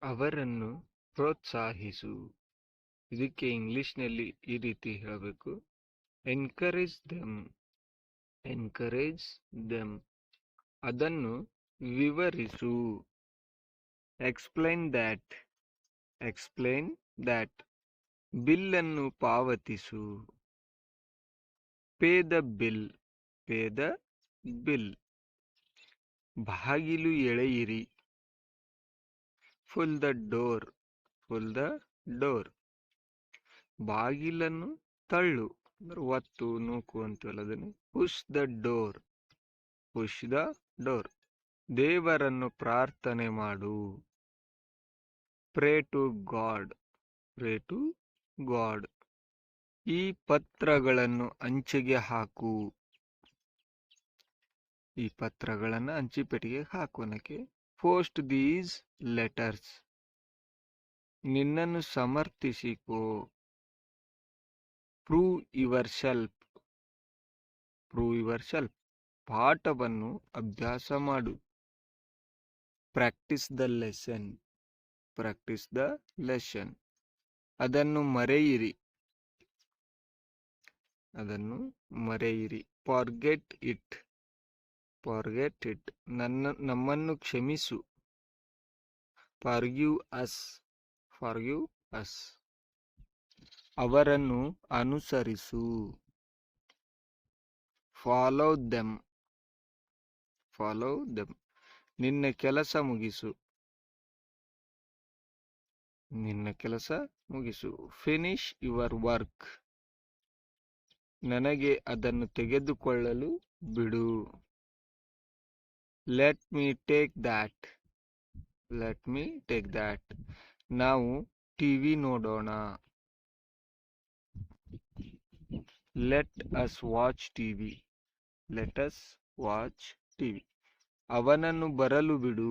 ಅವರನ್ನು ಪ್ರೋತ್ಸಾಹಿಸು. ಇದಕ್ಕೆ ಇಂಗ್ಲಿಷ್ನಲ್ಲಿ ಈ ರೀತಿ ಹೇಳಬೇಕು, ಎನ್ಕರೇಜ್ ದೆಮ್. Encourage them. ಅದನ್ನು ವಿವರಿಸು. Explain that. Explain that. ಬಿಲ್ಲನ್ನು ಪಾವತಿಸು. Pay the bill. Pay the bill. ಬಾಗಿಲು ಎಳೆಯಿರಿ. Pull the door. Pull the door. ಬಾಗಿಲನ್ನು ತಳ್ಳು ಅಂದ್ರೆ ಒತ್ತು, ನೂಕು ಅಂತೀವಲ್ಲ ಅದನ್ನು. Push the door. Push the door. ದೇವರನ್ನು ಪ್ರಾರ್ಥನೆ ಮಾಡು. Pray to God. Pray to God. ಈ ಪತ್ರಗಳನ್ನು ಅಂಚೆಗೆ ಹಾಕು. ಈ ಪತ್ರಗಳನ್ನು ಅಂಚಿಪೆಟ್ಟಿಗೆ ಹಾಕೋನಕ್ಕೆ. Post these letters. ನಿನ್ನನ್ನು ಸಮರ್ಥಿಸಿಕೋ. Prove yourself. Prove yourself. ಪಾಠವನ್ನು ಅಭ್ಯಾಸ ಮಾಡು. Practice the lesson. Practise the lesson. ಅದನ್ನು ಮರೆಯಿರಿ. ಅದನ್ನು ಮರೆಯಿರಿ. Forget it. Forget it. ನಮ್ಮನ್ನು ಕ್ಷಮಿಸು. Forgive us. Forgive us. ಅವರನ್ನು ಅನುಸರಿಸು. Follow them. Follow them. ನಿನ್ನ ಕೆಲಸ ಮುಗಿಸು. ನಿನ್ನ ಕೆಲಸ ಮುಗಿಸು. Finish your work. ನನಗೆ ಅದನ್ನು ತೆಗೆದುಕೊಳ್ಳಲು ಬಿಡು. Let me take that. Let me take that. ನಾವು ಟಿವಿ ನೋಡೋಣ. Let us watch TV. Let us watch TV. ಅವನನ್ನು ಬರಲು ಬಿಡು.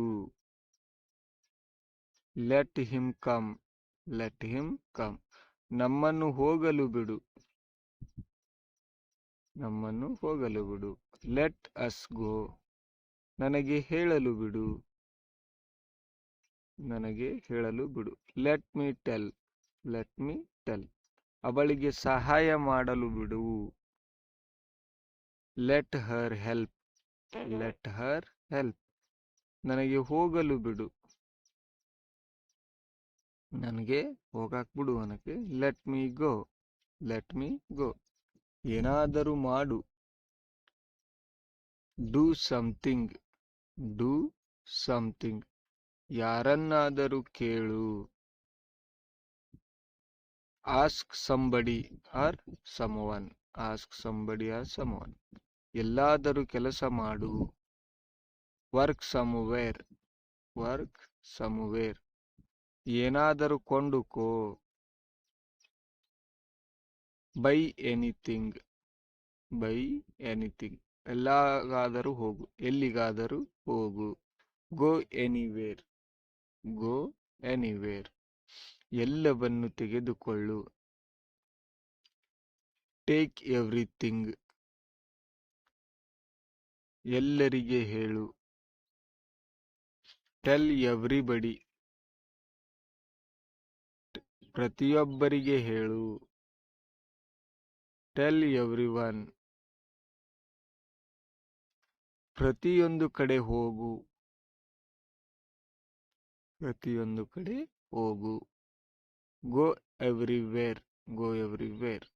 Let him come. Let him come. ನಮ್ಮನ್ನು ಹೋಗಲು ಬಿಡು. ನಮ್ಮನ್ನು ಹೋಗಲು ಬಿಡು. Let us go. ನನಗೆ ಹೇಳಲು ಬಿಡು. ನನಗೆ ಹೇಳಲು ಬಿಡು. Let me tell. Let me tell. ಅವಳಿಗೆ ಸಹಾಯ ಮಾಡಲು ಬಿಡು. ಲೆಟ್ ಹರ್ ಹೆಲ್ಪ್. ಲೆಟ್ ಹರ್ ಹೆಲ್ಪ್. ನನಗೆ ಹೋಗಲು ಬಿಡು. ನನಗೆ ಹೋಗಾಕ್ ಬಿಡು ಅನ್ನಕ್ಕೆ. Let me go. Let me go. ಏನಾದರೂ ಮಾಡು. Do something. Do something. ಯಾರನ್ನಾದರೂ ಕೇಳು. Ask somebody or someone. Ask somebody or someone. ಎಲ್ಲಾದರೂ ಕೆಲಸ ಮಾಡು. Work somewhere. Work somewhere. ಏನಾದರೂ ಕೊಂಡುಕೋ. Buy anything. Buy anything. ಎಲ್ಲಾದರೂ ಹೋಗು. ಎಲ್ಲಿಗಾದರೂ ಹೋಗು. Go anywhere. Go anywhere. ಎಲ್ಲವನ್ನು ತೆಗೆದುಕೊಳ್ಳು. Take everything. ಎಲ್ಲರಿಗೆ ಹೇಳು. Tell everybody. ಪ್ರತಿಯೊಬ್ಬರಿಗೆ ಹೇಳು. Tell everyone. ಪ್ರತಿಯೊಂದು ಕಡೆ ಹೋಗು. ಪ್ರತಿಯೊಂದು ಕಡೆ ಹೋಗು. Go everywhere. Go everywhere.